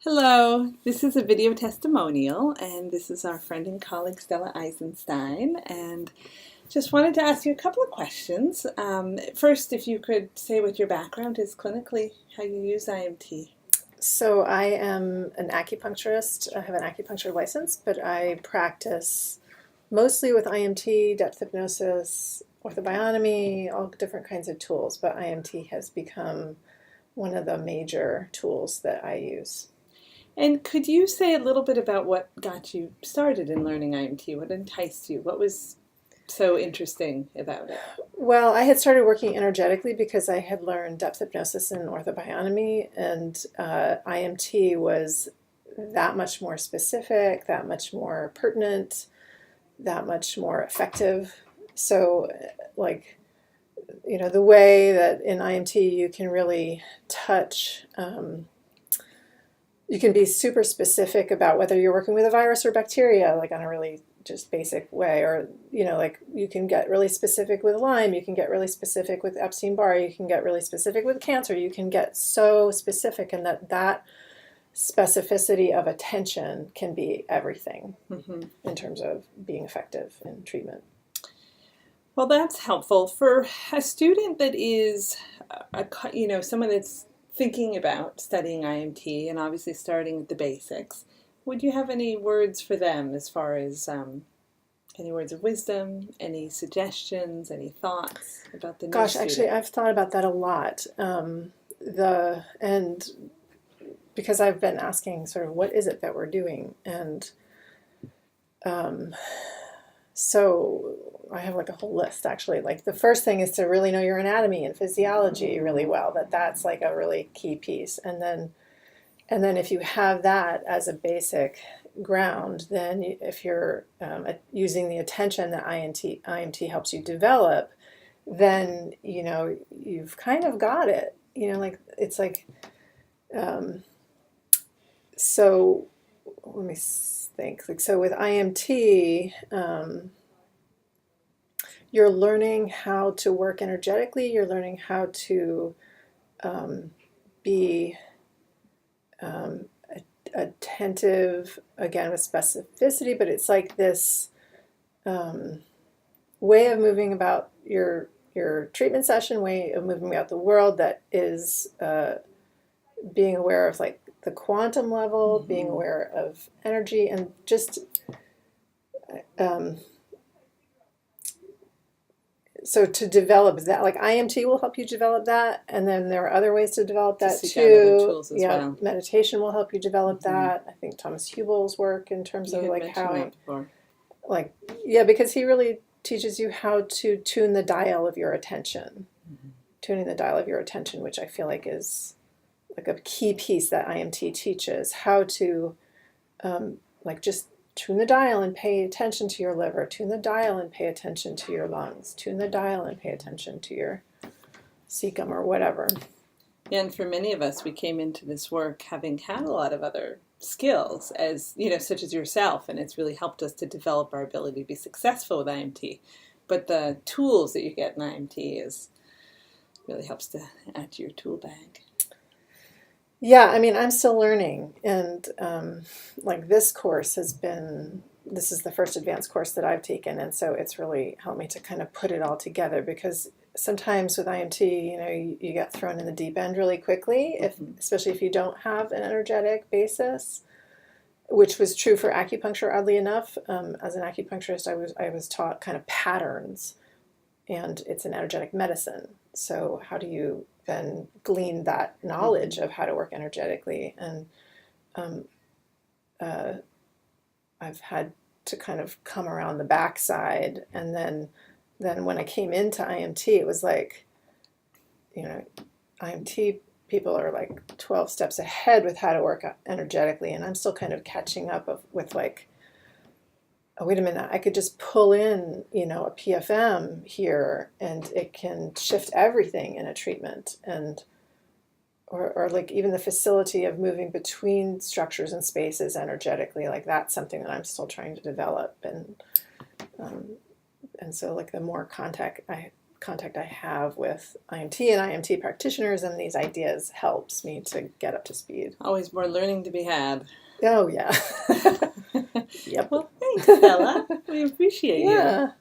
Hello, this is a video testimonial, and this is our friend and colleague Stella Eisenstein. And just wanted to ask you a couple of questions. First, if you could say what your background is clinically, how you use IMT. So I am an acupuncturist. I have an acupuncture license, but I practice mostly with IMT, depth hypnosis, orthobionomy, all different kinds of tools. But IMT has become one of the major tools that I use. And could you say a little bit about what got you started in learning IMT? What enticed you? What was so interesting about it? Well, I had started working energetically because I had learned depth hypnosis and orthobionomy, and IMT was that much more specific, that much more pertinent, that much more effective. So, the way that in IMT you can really touch, you can be super specific about whether you're working with a virus or bacteria, like on a really just basic way, or you can get really specific with Lyme, you can get really specific with Epstein-Barr, you can get really specific with cancer, you can get so specific, and that specificity of attention can be everything in terms of being effective in treatment. Well, that's helpful for a student that is, someone that's thinking about studying IMT and obviously starting at the basics. Would you have any words for them as far as any words of wisdom, any suggestions, any thoughts about the new Gosh, student? actually, I've thought about that a lot. Because I've been asking sort of what is it that we're doing, and so I have like a whole list actually. Like the first thing is to really know your anatomy and physiology really well. That's like a really key piece, and then if you have that as a basic ground, then if you're using the attention that IMT helps you develop, then you've kind of got it. So let me think. So with IMT, you're learning how to work energetically. You're learning how to be attentive, again with specificity, but it's like this way of moving about your treatment session, way of moving about the world that is being aware of like the quantum level, being aware of energy, and just so to develop that, like IMT will help you develop that, and then there are other ways to develop that seek out other too. tools as well. Meditation will help you develop that. I think Thomas Hubel's work in terms of like how, because he really teaches you how to tune the dial of your attention, tuning the dial of your attention, which I feel like is like a key piece that IMT teaches, how to just tune the dial and pay attention to your liver, tune the dial and pay attention to your lungs, tune the dial and pay attention to your cecum or whatever. And for many of us, we came into this work having had a lot of other skills, as such as yourself, and it's really helped us to develop our ability to be successful with IMT. But the tools that you get in IMT really helps to add to your tool bag. Yeah, I mean, I'm still learning, and this course this is the first advanced course that I've taken, and so it's really helped me to kind of put it all together, because sometimes with IMT, you get thrown in the deep end really quickly, especially if you don't have an energetic basis, which was true for acupuncture, oddly enough. As an acupuncturist, I was taught kind of patterns, and it's an energetic medicine. So how do you then glean that knowledge of how to work energetically? And I've had to kind of come around the backside, and then when I came into IMT, it was like, IMT people are like 12 steps ahead with how to work energetically, and I'm still kind of catching up with like, oh, wait a minute, I could just pull in, a PFM here, and it can shift everything in a treatment, and or like even the facility of moving between structures and spaces energetically, like that's something that I'm still trying to develop, and so like the more contact contact I have with IMT and IMT practitioners and these ideas helps me to get up to speed. Always more learning to be had. Oh, yeah. Yep. Well, thanks, Stella. We appreciate you. Yeah.